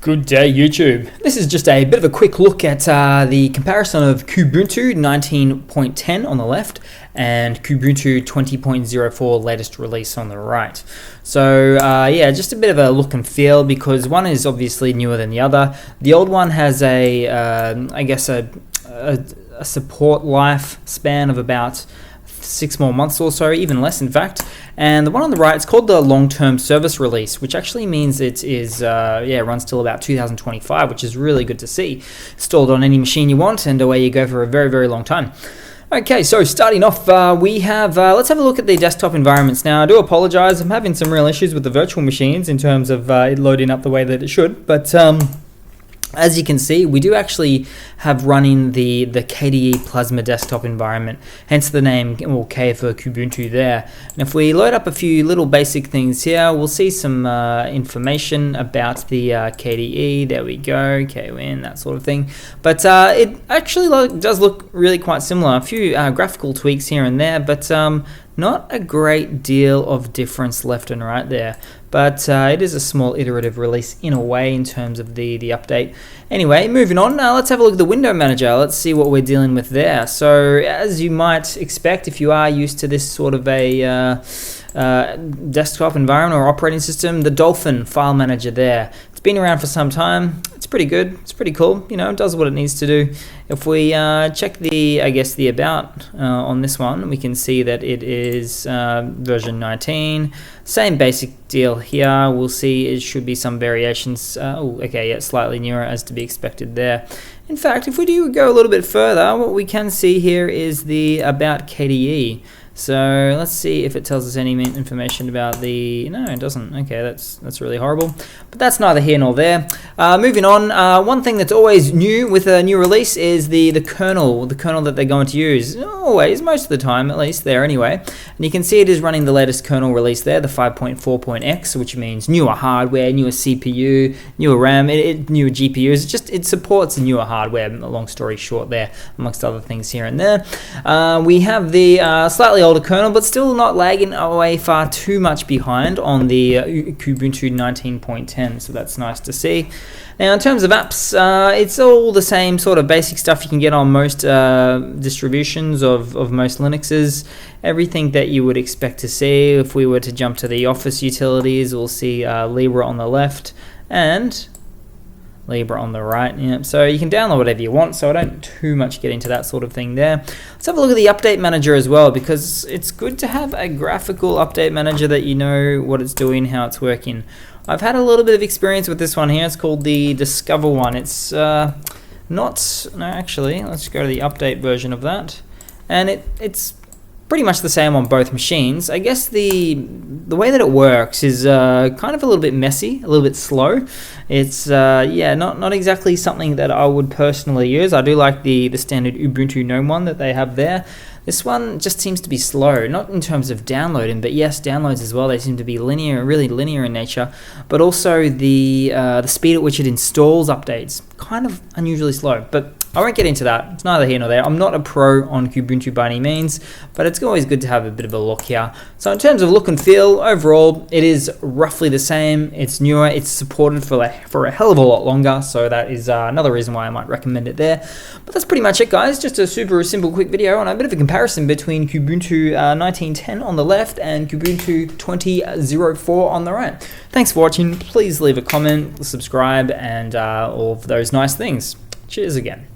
Good day, YouTube. This is just a bit of a quick look at the comparison of Kubuntu 19.10 on the left and Kubuntu 20.04 latest release on the right. So yeah, just a bit of a look and feel because one is obviously newer than the other. The old one has I guess a support lifespan of about 6 more months or so, even less in fact. And the one on the right, it's called the long-term service release, which actually means it is runs till about 2025, which is really good to see. Installed on any machine you want, and away you go for a very, very long time. Okay, so starting off, we have, let's have a look at the desktop environments. Now, I do apologize, I'm having some real issues with the virtual machines in terms of it loading up the way that it should, but as you can see, we do actually have running the Kde Plasma Desktop environment, hence the name, well, K for Kubuntu there. And if we load up a few little basic things here, we'll see some information about the KDE. There we go, KWin, that sort of thing. But it actually does look really quite similar. A few graphical tweaks here and there, but not a great deal of difference left and right there. But it is a small iterative release in a way in terms of the update. Anyway, moving on, let's have a look at the window manager. Let's see what we're dealing with there. So as you might expect, if you are used to this sort of a desktop environment or operating system, the Dolphin file manager there. It's been around for some time. It's pretty good. It's pretty cool. You know, it does what it needs to do. If we check the, I guess, the about on this one, we can see that it is version 19. Same basic deal here. We'll see it should be some variations. Okay, yeah, slightly newer as to be expected there. In fact, if we do go a little bit further, what we can see here is the about KDE. So let's see if it tells us any information about the... No, it doesn't. Okay, that's really horrible. But that's neither here nor there. Moving on, one thing that's always new with a new release is the kernel that they're going to use. Always, most of the time at least, there anyway. And you can see it is running the latest kernel release there, the 5.4.x, which means newer hardware, newer CPU, newer RAM, newer GPUs. It supports the newer hardware, long story short there, amongst other things here and there. We have the slightly older kernel, but still not lagging away far too much behind on the Kubuntu 19.10, so that's nice to see. Now in terms of apps, it's all the same sort of basic stuff you can get on most distributions of most Linuxes. Everything that you would expect to see. If we were to jump to the Office utilities, we'll see Libre on the left and Libre on the right. Yeah, so you can download whatever you want, so I don't too much get into that sort of thing there. Let's have a look at the update manager as well, because it's good to have a graphical update manager that you know what it's doing, how it's working. I've had a little bit of experience with this one here. It's called the Discover one. It's actually, let's go to the update version of that, and it's pretty much the same on both machines. I guess the way that it works is kind of a little bit messy, a little bit slow. It's not exactly something that I would personally use. I do like the standard Ubuntu GNOME one that they have there. This one just seems to be slow, not in terms of downloading, but yes, downloads as well. They seem to be linear, really linear in nature, but also the speed at which it installs updates, kind of unusually slow. But I won't get into that. It's neither here nor there. I'm not a pro on Kubuntu by any means, but it's always good to have a bit of a look here. So in terms of look and feel, overall, it is roughly the same. It's newer. It's supported for a hell of a lot longer, so that is another reason why I might recommend it there. But that's pretty much it, guys. Just a super simple, quick video on a bit of a comparison between Kubuntu 19.10 on the left and Kubuntu 20.04 on the right. Thanks for watching. Please leave a comment, subscribe, and all of those nice things. Cheers again.